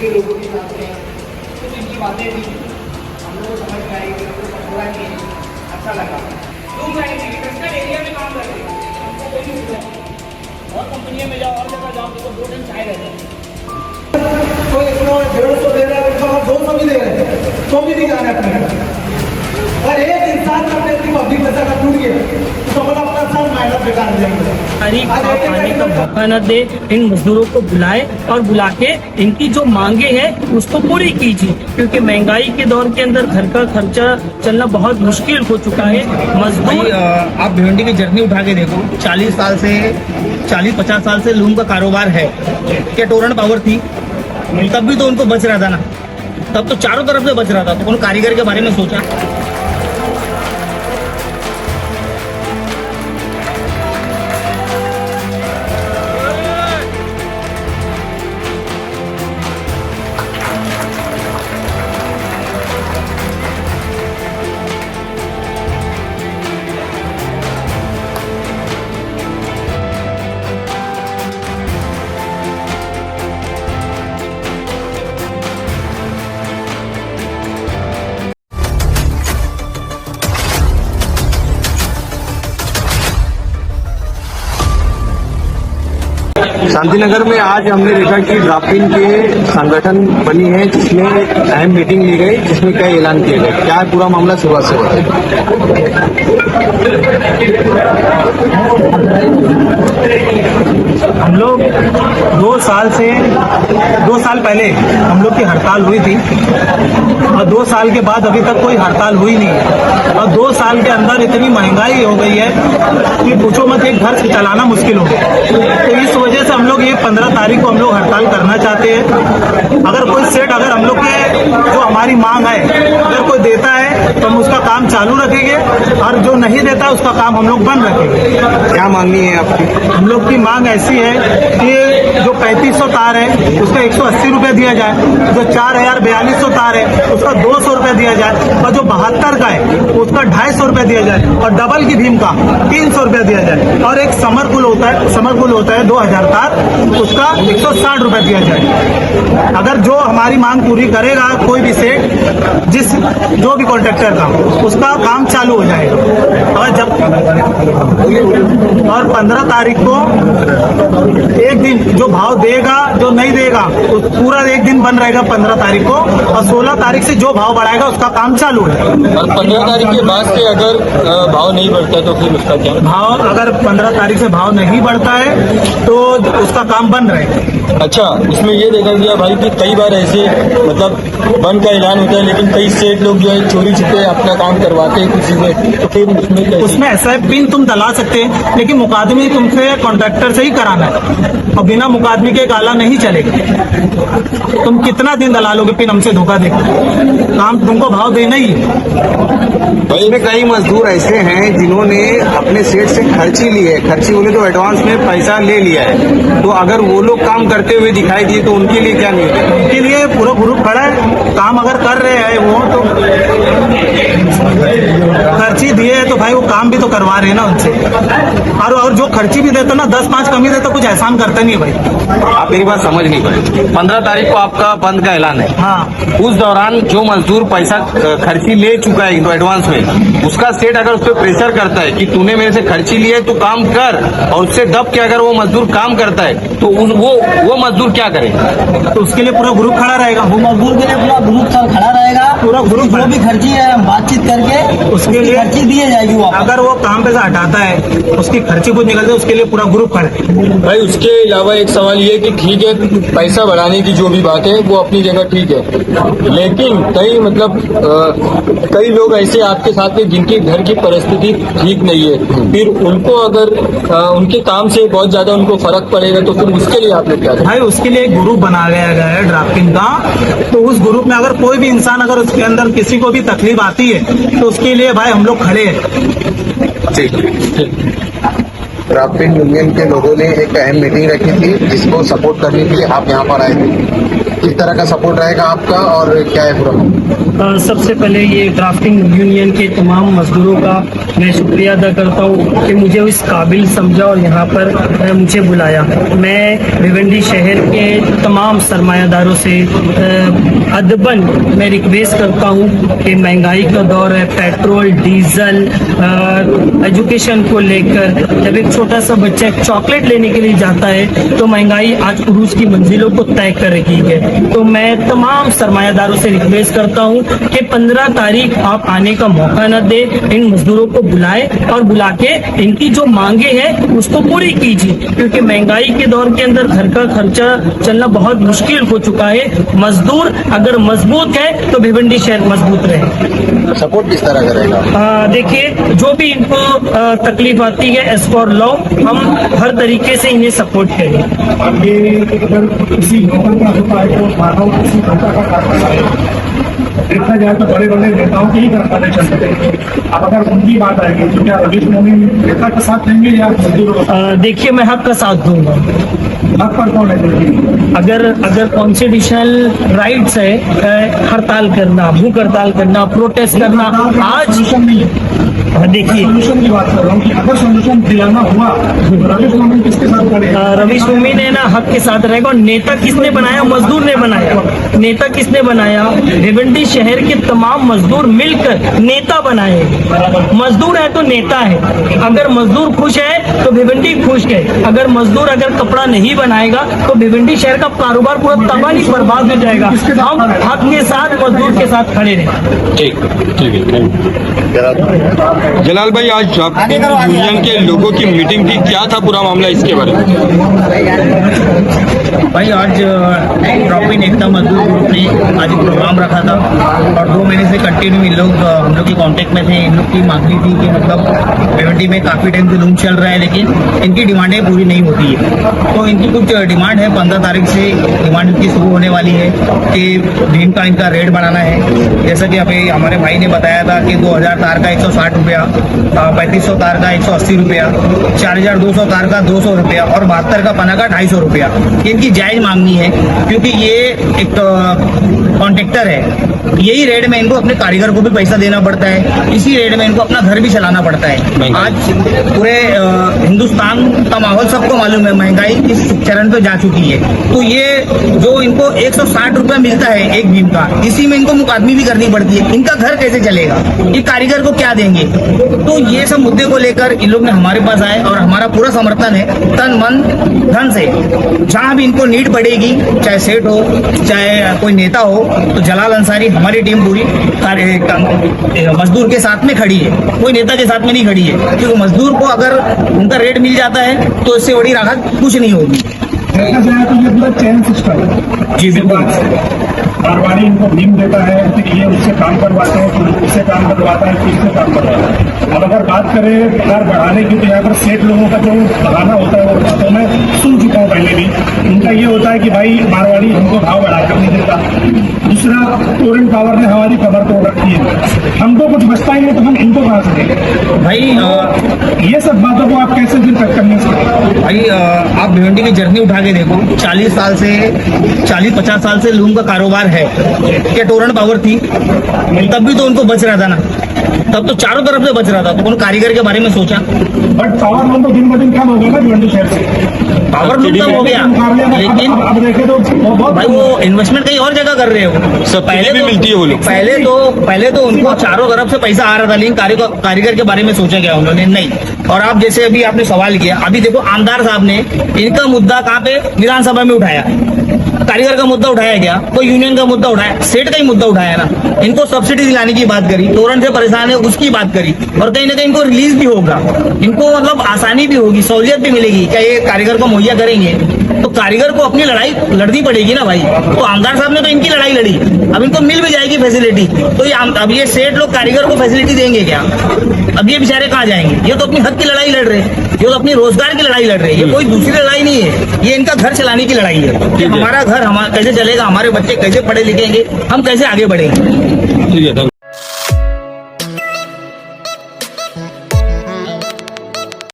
के लोगों के साथ में कुछ इनकी बातें थी, हम लोग को समझ में आई, हम लोग को थोड़ा नहीं अच्छा लगा। लोग एग्रीकल्चर एरिया में काम कर रहे हैं, हमको कोई नहीं मिला। और कंपनियों में जाओ, और जगह जाओ तो 2 दिन चाय रहते हैं, कोई 100-150 दे रहा है, 200 भी दे रहे हैं, तो भी नहीं जा रहे अपने। और एक इंसान का पब्लिक पैसा का टूट गया तो अपना साल मेहनत बेकार हो जाएगी। खाने का मौका न दे, इन मजदूरों को बुलाए और बुला के इनकी जो मांगे हैं उसको पूरी कीजिए, क्योंकि महंगाई के दौर के अंदर घर का खर्चा चलना बहुत मुश्किल हो चुका है। मजदूर आप भिवंडी की जर्नी उठा के देखो, 40-50 साल से लूम का कारोबार है। क्या टोरन पावर थी तब भी तो उनको बच रहा था ना, तब तो चारों तरफ से बच रहा था, तो उन कारीगर के बारे में सोचा। शांतिनगर में आज हमने देखा कि ड्राफ्टिंग के संगठन बनी है, जिसमें अहम मीटिंग ली गई, जिसमें क्या ऐलान किया गया, क्या है पूरा मामला शुरुआत से बताएं। हम लोग 2 साल पहले हम लोग की हड़ताल हुई थी और 2 साल के बाद अभी तक कोई हड़ताल हुई नहीं है। और 2 साल के अंदर इतनी महंगाई हो गई है कि पूछो मत, एक घर चलाना मुश्किल हो गया। तो इस वजह से हम लोग ये 15 तारीख को हम लोग हड़ताल करना चाहते हैं। अगर कोई सेट, अगर हम लोग के जो हमारी मांग है अगर कोई देता है तो हम उसका काम चालू रखेंगे, और जो नहीं देता उसका काम हम लोग बंद रखेंगे। क्या मांगनी है आपकी? हम लोग की मांग ऐसी है कि जो 3500 तार है उसका 180 रुपये दिया जाए, जो 4042 तार है उसका 200 रुपये दिया जाए, और जो 72 का है उसका 250 रुपये दिया जाए, और डबल की भीम का 300 रुपये दिया जाए, और एक समरकुल होता है 2000 तार, उसका 160 रुपये दिया जाए। अगर जो हमारी मांग पूरी करेगा कोई भी सेट, जो भी कॉन्ट्रैक्टर का, उसका काम चालू हो जाएगा। और 15 तारीख को एक दिन जो भाव देगा, जो नहीं देगा तो पूरा एक दिन बंद रहेगा 15 तारीख को, और 16 तारीख से जो भाव बढ़ाएगा उसका काम चालू है। और 15 तारीख के बाद से अगर भाव नहीं बढ़ता तो फिर उसका क्या? भाव अगर 15 तारीख से भाव नहीं बढ़ता है तो उसका काम बंद रहेगा। अच्छा, इसमें ये देखा गया भाई कि कई बार ऐसे मतलब बंद का ऐलान होता है, लेकिन कई सेठ लोग जो है चोरी छिपे अपना काम करवाते हैं किसी से, तो फिर उसमें ऐसा है, पिन तुम दला सकते हैं लेकिन मुकादमे तुमसे कॉन्ट्रैक्टर से ही कराना है, और बिना मुकादमे के काला नहीं चलेगा। तुम कितना दिन दला लोगे पिन हमसे धोखा देकर? काम तुमको भाव देना ही है। इसमें कई मजदूर ऐसे हैं जिन्होंने अपने सेठ से खर्ची ली है, खर्ची बोले तो एडवांस में पैसा ले लिया है, तो अगर वो लोग काम करते हुए दिखाई दिए तो उनके लिए क्या नहीं है? उनके लिए पूरा ग्रुप खड़ा है, काम अगर कर रहे हैं वो तो खर्ची दिए है तो भाई वो काम भी तो करवा रहे हैं ना उनसे। और जो खर्ची भी देते ना 10-5 कमी देते, कुछ एहसान करता नहीं है भाई। आप मेरी बात समझ नहीं पाए। 15 तारीख को आपका बंद का ऐलान है, हाँ, उस दौरान जो मजदूर पैसा खर्ची ले चुका है तो एडवांस में, उसका सेठ अगर उस पर प्रेशर करता है कि तूने मेरे से खर्ची ली है तो काम कर, और उससे दब के अगर वो मजदूर काम करता है तो वो मजदूर क्या करे? तो उसके लिए पूरा ग्रुप खड़ा रहेगा। वो मजदूर के लिए पूरा ग्रुप खड़ा रहेगा, पूरा ग्रुप जो भी खर्ची है हम बातचीत करके उसके लिए खर्ची दिए जाएगी। अगर वो काम पे से हटाता है, उसकी खर्ची कुछ निकलती है, उसके लिए पूरा ग्रुप खड़ा है। भाई उसके अलावा एक सवाल ये कि ठीक है, पैसा बढ़ाने की जो भी बात है वो अपनी जगह ठीक है, लेकिन कई लोग ऐसे आपके साथ में जिनके घर की परिस्थिति ठीक नहीं है, फिर उनको अगर उनके काम से बहुत ज्यादा उनको फर्क पड़ेगा तो फिर उसके लिए आप लोग क्या करें? भाई उसके लिए एक ग्रुप बनाया गया है ड्राफ्टिंग का, तो उस ग्रुप में अगर कोई भी इंसान, अगर उसके अंदर किसी को भी तकलीफ आती है तो उसके लिए भाई हम लोग खड़े हैं। ठीक। ड्राफ्टिंग यूनियन के लोगों ने एक अहम मीटिंग रखी थी जिसको सपोर्ट करने के लिए आप यहाँ पर आए थे। किस तरह का सपोर्ट रहेगा आपका और क्या है पूरा? सबसे पहले ये ड्राफ्टिंग यूनियन के तमाम मजदूरों का मैं शुक्रिया अदा करता हूँ कि मुझे इस काबिल समझा और यहाँ पर मुझे बुलाया। मैं भिवंडी शहर के तमाम सरमायादारों से अदबन मैं रिक्वेस्ट करता हूँ कि महंगाई का दौर है, पेट्रोल डीजल एजुकेशन को लेकर जब एक छोटा सा बच्चा एक चॉकलेट लेने के लिए जाता है तो महंगाई आज उरूज की मंजिलों को तय कर रही है। तो मैं तमाम सरमायादारों से रिक्वेस्ट करता हूं कि 15 तारीख आप आने का मौका न दे, इन मजदूरों को बुलाए और बुला के इनकी जो मांगे हैं उसको पूरी कीजिए, क्योंकि महंगाई के दौर के अंदर घर का खर्चा चलना बहुत मुश्किल हो चुका है। मजदूर अगर मजबूत है तो भिवंडी शहर मजबूत रहे। सपोर्ट किस तरह करेगा? देखिए, जो भी इनको तकलीफ आती है एज फॉर लॉ हम हर तरीके से इन्हें सपोर्ट करेंगे। अगर किसी लोगों का होता है तो मानव किसी नेता का कार्य है। देखा जाए तो बड़े बड़े नेताओं के ही कार्य चलते हैं। अब अगर उनकी बात आएगी तो क्या रवीश मोहन नेता का साथ देंगे या मजदूरों? देखिए, मैं हक का साथ दूंगा। हक पर कौन है? अगर कॉन्स्टिट्यूशनल राइट्स है हड़ताल करना, भूख हड़ताल करना, प्रोटेस्ट करना, आज सोल्यूशन नहीं है। देखिए सोल्यूशन की बात कर रहा हूँ कि अगर सोल्यूशन दिलाना हुआ तो रवीश मोहन किसके साथ खड़े? रवीश मोहन ने ना हक के साथ रहेगा। और नेता किसने बनाया? मजदूर ने बनाया। नेता किसने बनाया? भिवंडी शहर के तमाम मजदूर मिलकर नेता बनाए। मजदूर है तो नेता है। अगर मजदूर खुश है तो भिवंडी खुश है। अगर मजदूर अगर कपड़ा नहीं बनाएगा तो भिवंडी शहर का कारोबार पूरा तबाही बर्बाद हो जाएगा। हम हक के साथ मजदूर के साथ खड़े रहे। ठीक है। जलाल भाई, आज ड्राफ्टिंग यूनियन के लोगों की मीटिंग थी, क्या था पूरा मामला इसके बारे में? भाई, आज ड्राफ्टिंग एकता मजदूर ग्रुप ने आज एक प्रोग्राम रखा था और 2 महीने से कंटिन्यू इन लोग हम लोग के कांटेक्ट में थे। इन लोग की मांगनी थी कि मतलब भिवंडी में काफ़ी टाइम से लूम चल रहा है लेकिन इनकी डिमांडें पूरी नहीं होती है। तो इनकी कुछ डिमांड है, 15 तारीख से डिमांड इनकी शुरू होने वाली है कि भीम का इनका रेट बढ़ाना है। जैसा कि अभी हमारे भाई ने बताया था कि 2000 तार का 160 रुपया, 3500 तार का 180 रुपया, 4200 तार का 200 रुपया और 72 का पना का 250 रुपया। इनकी जायज मांगनी है क्योंकि ये एक कॉन्ट्रैक्टर है। यही रेट में इनको अपने कारीगर को भी पैसा देना पड़ता है, इसी रेट में इनको अपना घर भी चलाना पड़ता है। आज पूरे हिंदुस्तान का माहौल सबको मालूम है, महंगाई इस चरण पे जा चुकी है। तो ये जो इनको 160 रुपया मिलता है एक भीम का, इसी में इनको मुकादमी भी करनी पड़ती है। इनका घर कैसे चलेगा? ये कारीगर को क्या देंगे? तो ये सब मुद्दे को लेकर इन लोग ने हमारे पास आए और हमारा पूरा समर्थन है तन मन धन से। जहाँ भी इनको नीड पड़ेगी, चाहे सेठ हो चाहे कोई नेता हो, तो जलाल अंसारी हमारी टीम पूरी मजदूर के साथ में खड़ी है, कोई नेता के साथ में नहीं खड़ी है। क्योंकि मजदूर को अगर उनका रेट मिल जाता है तो इससे बड़ी राहत कुछ नहीं होगी। देखा जाए तो ये पूरा चैन सिस्टम है। जी बिल्कुल। मारवाड़ी इनको भीम देता है, फिर ये उससे काम करवाते हैं, फिर उससे काम करवाता है, फिर इससे काम करवाता है। अब अगर बात करें पगार बढ़ाने की तो यहाँ पर सेठ लोगों का जो बढ़ाना होता है वो बातों में सुन चुका हूँ पहले भी। उनका ये होता है कि भाई मारवाड़ी हमको भाव बढ़ाकर नहीं देता। दूसरा, टोरेंट पावर ने हमारी कमर तोड़ रखी है, हमको कुछ बचता ही नहीं तो हम इनको कहाँ से देंगे? भाई ये सब बातों को आप कैसे फिर तक करने से? भाई, आप भिवंडी की जर्नी उठा के देखो, 40-50 साल से लूम का कारोबार है। क्या टोरेंट पावर थी? तब भी तो उनको बच रहा था ना, तब तो चारों तरफ से बच रहा था। तो कौन कारीगर के बारे में सोचा? बट पावर लूम तो दिन ब दिन कम हो गया ना भिवंडी शहर से। पावर लूम कम हो गया लेकिन अब देखे तो भाई वो इन्वेस्टमेंट कहीं और जगह कर रहे हो। पहले तो मिलती है वो लोग। पहले तो उनको चारों तरफ से पैसा आ रहा था, लेकिन कारीगर के बारे में सोचा गया उन्होंने नहीं। और आप जैसे अभी आपने सवाल किया, अभी देखो आमदार साहब ने इनका मुद्दा कहाँ पे विधानसभा में उठाया, कारीगर का मुद्दा उठाया गया, कोई यूनियन का मुद्दा उठाया, सेठ का ही मुद्दा उठाया ना। इनको सब्सिडी दिलाने की बात करी, टोरेंट से परेशान है उसकी बात करी, और कहीं ना कहीं इनको रिलीज भी होगा, इनको मतलब आसानी भी होगी, सहूलियत भी मिलेगी। क्या ये कारीगर को मुहैया करेंगे? तो कारीगर को अपनी लड़ाई लड़नी पड़ेगी ना भाई। तो आमदार साहब ने तो इनकी लड़ाई लड़ी, अब इनको मिल भी जाएगी फैसिलिटी। तो ये अब ये सेठ लोग कारीगर को फैसिलिटी देंगे क्या? अब ये बेचारे कहाँ जाएंगे? ये तो अपनी हक की लड़ाई लड़ रहे हैं, ये तो अपनी रोजगार की लड़ाई लड़ रहे हैं। ये कोई दूसरी लड़ाई नहीं है, ये इनका घर चलाने की लड़ाई है कि हमारा घर कैसे चलेगा, हमारे बच्चे कैसे पढ़े लिखेंगे, हम कैसे आगे बढ़ेंगे। ठीक है।